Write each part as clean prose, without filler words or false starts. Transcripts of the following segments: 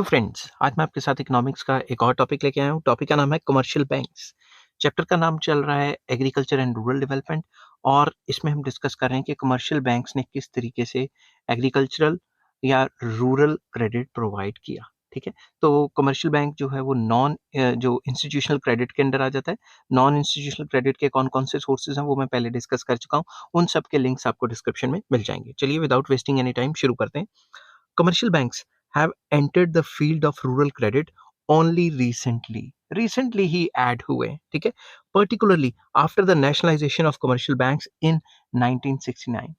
Friends, आज मैं आपके साथ इकोनॉमिक्स का एक और टॉपिक लेके आया हूँ। टॉपिक का नाम है कमर्शियल बैंक्स। चैप्टर का नाम चल रहा है एग्रीकल्चर एंड रूरल डेवलपमेंट और इसमें हम डिस्कस कर रहे हैं कि कमर्शियल बैंक्स ने किस तरीके से एग्रीकल्चरल या रूरल क्रेडिट प्रोवाइड किया। ठीक है, तो कमर्शियल बैंक जो है वो जो इंस्टीट्यूशनल क्रेडिट के अंडर आ जाता है। नॉन इंस्टीट्यूशनल क्रेडिट के कौन कौन से सोर्सेज हैं वो मैं पहले डिस्कस कर चुका हूँ। उन सब के लिंक्स आपको डिस्क्रिप्शन में मिल जाएंगे। चलिए विदाउट वेस्टिंग एनी टाइम शुरू करते हैं। Commercial banks have entered the field of rural credit only recently. Recently he add हुए, ठीक है, particularly after the nationalization of commercial banks in 1969.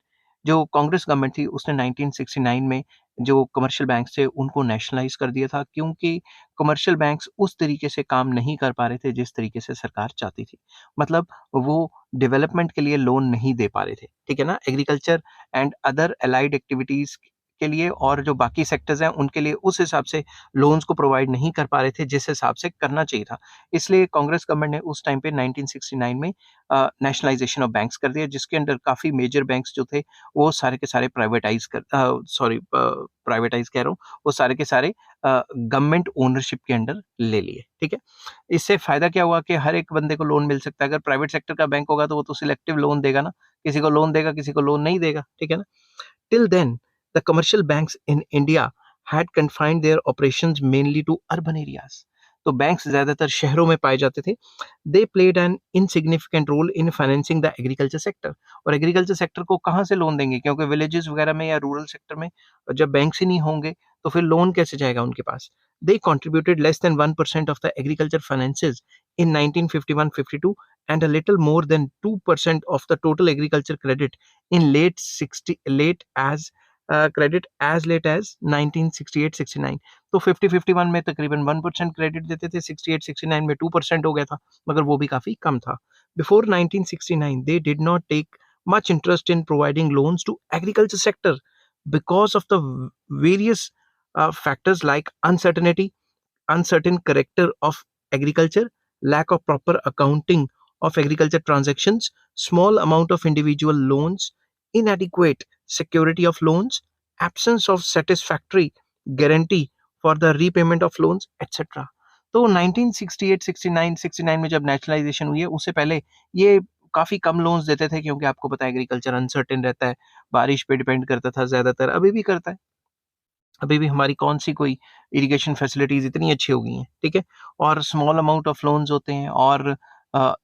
जो कांग्रेस गवर्नमेंट थी उसने 1969 में जो कमर्शियल बैंक्स थे उनको नेशनलाइज कर दिया था, क्योंकि कमर्शियल बैंक्स उस तरीके से काम नहीं कर पा रहे थे जिस तरीके से सरकार चाहती थी। मतलब वो डेवलपमेंट के लिए लोन नहीं दे पा रहे थे, ठीक है ना, agriculture and other allied activities के लिए और जो बाकी सेक्टर्स हैं उनके लिए उस हिसाब से लोन्स को प्रोवाइड नहीं कर पा रहे थे जिस हिसाब से करना चाहिए था। इसलिए कांग्रेस गवर्नमेंट ने उस टाइम पे 1969 में नेशनलाइजेशन ऑफ बैंक्स कर दिया, जिसके अंडर काफ़ी मेजर बैंक्स जो थे वो सारे के सारे प्राइवेटाइज कह रहा हूँ, वो सारे के सारे गवर्नमेंट ओनरशिप के अंडर ले लिए। ठीक है, इससे फ़ायदा क्या हुआ कि हर एक बंदे को लोन मिल सकता है। अगर प्राइवेट सेक्टर का बैंक होगा तो वो तो सिलेक्टिव लोन देगा ना, किसी को लोन देगा किसी को लोन नहीं देगा। ठीक है ना। Till then, the commercial banks in India had confined their operations mainly to urban areas. तो बैंक्स ज्यादातर शहरों में पाए जाते थे। They played an insignificant role in financing the agriculture sector. और एग्रीकल्चर सेक्टर को कहाँ से लोन देंगे, क्योंकि विलेजेस वगैरह में या रूरल सेक्टर में जब बैंक्स ही नहीं होंगे तो फिर लोन कैसे जाएगा उनके पास। दे contributed less than 1% of the agriculture finances in 1951-52 and a little more than 2% of the total agriculture credit in credit as late as 1968-69। तो 50-51 में तकरीबन 1% क्रेडिट देते थे, 68-69 में 2% हो गया था, मगर वो भी काफी कम था। Before 1969 they did not take much interest in providing loans to agriculture sector because of the various factors like uncertain character of agriculture, lack of proper accounting of agriculture transactions, small amount of individual loans, inadequate security of loans, absence of satisfactory guarantee for the repayment of loans, etc. तो 1968, 69, 69 में जब nationalisation हुई है उससे पहले ये काफी कम loans देते थे, क्योंकि आपको पता है एग्रीकल्चर अनसर्टेन रहता है, बारिश पे डिपेंड करता था ज्यादातर, अभी भी करता है। अभी भी हमारी कौन सी कोई इरिगेशन फैसिलिटीज इतनी अच्छी हो गई हैं, ठीक है, और स्मॉल अमाउंट ऑफ लोन्स होते हैं। और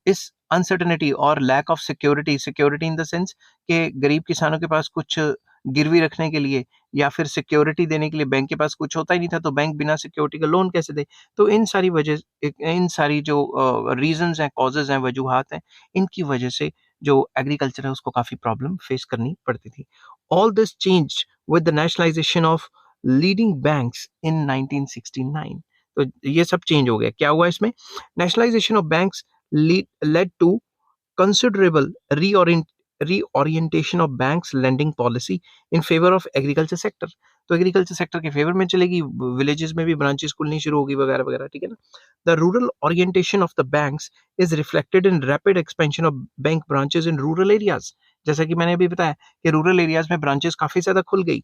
इस अनसर्टेनिटी और lack of security, security in the sense कि गरीब किसानों के पास कुछ गिरवी रखने के लिए या फिर सिक्योरिटी देने के लिए बैंक के पास कुछ होता ही नहीं था, तो बैंक बिना सिक्योरिटी का लोन कैसे दे। तो इन सारी जो रीजंस हैं, कॉजेज हैं, वजूहात हैं, इनकी वजह से जो एग्रीकल्चर है उसको काफी प्रॉब्लम फेस करनी पड़ती थी। All this change with the nationalisation of leading banks in 1969। तो ये सब चेंज हो गया। क्या हुआ इसमें, nationalisation of banks led to considerable reorientation of banks lending policy in favor of agriculture sector। तो एग्रीकल्चर सेक्टर के फेवर में चलेगी, विलेजेस में भी ब्रांचेस खुलनी शुरू होगी वगैरह वगैरह, ठीक है ना। The rural orientation of the banks is reflected in rapid expansion of bank branches in rural areas. जैसा कि मैंने अभी बताया कि रूरल एरियाज में ब्रांचेस काफी ज्यादा खुल गई।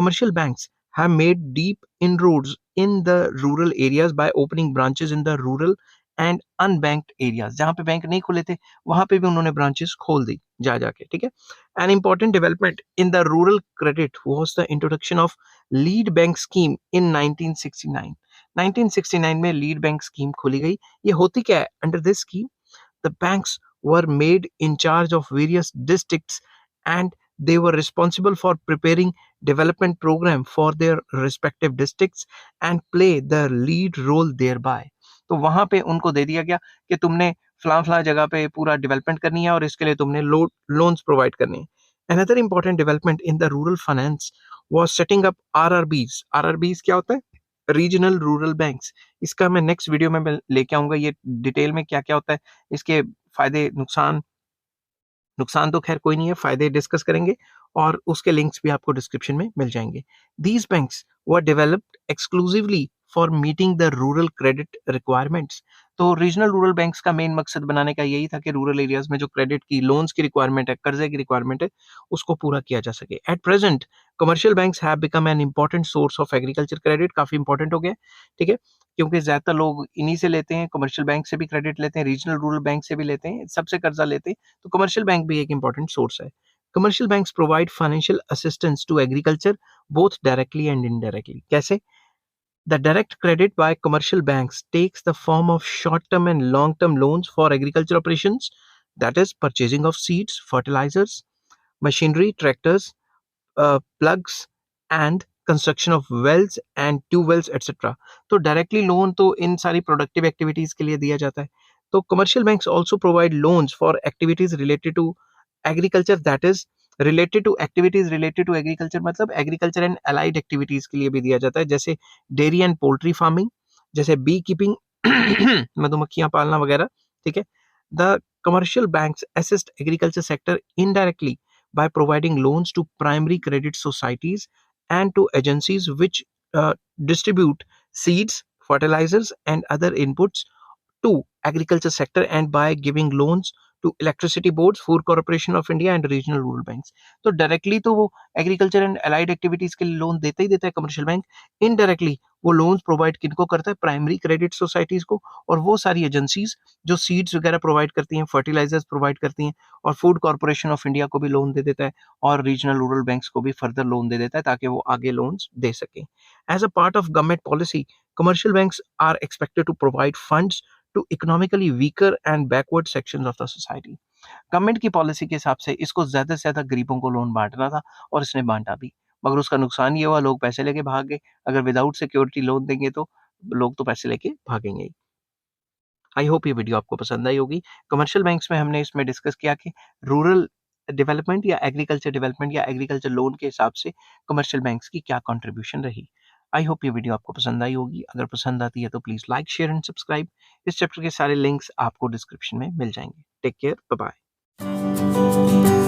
Commercial banks have made deep inroads in the rural areas by opening branches in the rural and unbanked areas। जहाँ पे बैंक नहीं खुले थे वहां पे भी उन्होंने ब्रांचेस खोल दी जा जाके, ठीक है। An important development in the rural credit was the introduction of lead bank scheme in 1969। 1969 में लीड बैंक स्कीम खोली गई। ये होती क्या है, under this scheme the banks were made in charge of various districts and they were responsible for preparing development program for their respective districts and play the lead role thereby। तो वहां पे उनको दे दिया गया कि तुमने फला जगह पे पूरा डेवलपमेंट करनी है और इसके लिए तुमने लोन्स प्रोवाइड करने हैं। Another important development in the rural finance was setting up RRBs। RRBs क्या होता है, रीजनल रूरल बैंक्स। इसका मैं नेक्स्ट वीडियो में लेके आऊंगा, ये डिटेल में क्या क्या होता है, इसके फायदे नुकसान। नुकसान तो खैर कोई नहीं है, फायदे डिस्कस करेंगे और उसके लिंक्स भी आपको डिस्क्रिप्शन में मिल जाएंगे। These banks were developed exclusively for meeting the rural credit requirements. तो रीजनल रूरल बैंक्स का मेन मकसद बनाने का यही था कि रूरल एरियाज में जो क्रेडिट की, लोन्स की रिक्वायरमेंट है, कर्जे की रिक्वायरमेंट है, उसको पूरा किया जा सके। At present commercial banks have become an important source of agriculture credit, काफी इंपॉर्टेंट हो गया, ठीक है, क्योंकि ज्यादातर लोग इन्हीं से लेते हैं, कमर्शियल बैंक से भी क्रेडिट लेते हैं, रीजनल रूरल बैंक से भी लेते हैं, सबसे कर्जा लेते हैं, तो कमर्शियल बैंक भी एक इंपॉर्टेंट सोर्स है। Commercial banks provide financial assistance to agriculture both directly and indirectly. कैसे? The direct credit by commercial banks takes the form of short-term and long-term loans for agriculture operations, that is, purchasing of seeds, fertilizers, machinery, tractors, plugs, and construction of wells and tube wells etcetera. तो directly loan तो इन सारी productive activities के लिए दिया जाता है। तो commercial banks also provide loans for activities related to agriculture, that is related to agriculture, मतलब एग्रीकल्चर एंड अलाइड एक्टिविटीज के लिए भी दिया जाता है, जैसे डेयरी एंड पोल्ट्री फार्मिंग, जैसे बी कीपिंग, मधुमक्खियां पालना वगैरह, ठीक है। The commercial banks assist agriculture sector indirectly by providing loans to primary credit societies and to agencies which distribute seeds, fertilizers, and other inputs to agriculture sector, and by giving loans to electricity boards, food corporation of India, and regional rural banks। तो directly तो वो agriculture and allied activities के लिए loan देता ही देता है commercial bank. Indirectly वो loans provide किनको करता है? प्राइमरी क्रेडिट सोसाइटीज को, और वो सारी एजेंसीज जो सीड्स वगैरह प्रोवाइड करती हैं, फर्टिलाइजर्स प्रोवाइड करती हैं, और फूड कॉर्पोरेशन ऑफ इंडिया को भी लोन दे देता है, और रीजनल रूरल बैंक्स को भी फर्दर लोन दे देता है ताकि वो आगे लोन्स दे सकें। As a part of government policy, commercial banks are expected to provide funds to economically weaker and backward sections of the society। Government की पॉलिसी के हिसाब से इसको ज्यादा से ज्यादा गरीबों को लोन बांटना था, और इसने बांटा भी, मगर उसका नुकसान ये हुआ, लोग पैसे लेके भाग गए। अगर विदाउट सिक्योरिटी लोन देंगे तो लोग तो पैसे लेके भागेंगे ही। आई होप ये वीडियो आपको पसंद आई होगी। कमर्शियल बैंक्स में हमने इसमें डिस्कस किया कि रूरल डेवलपमेंट या एग्रीकल्चर डेवलपमेंट या एग्रीकल्चर लोन के हिसाब से कमर्शियल बैंक्स की क्या कंट्रीब्यूशन रही। आई होप ये वीडियो आपको पसंद आई होगी। अगर पसंद आती है तो please like, share and subscribe. इस चैप्टर के सारे लिंक्स आपको डिस्क्रिप्शन में मिल जाएंगे। Take care, bye bye.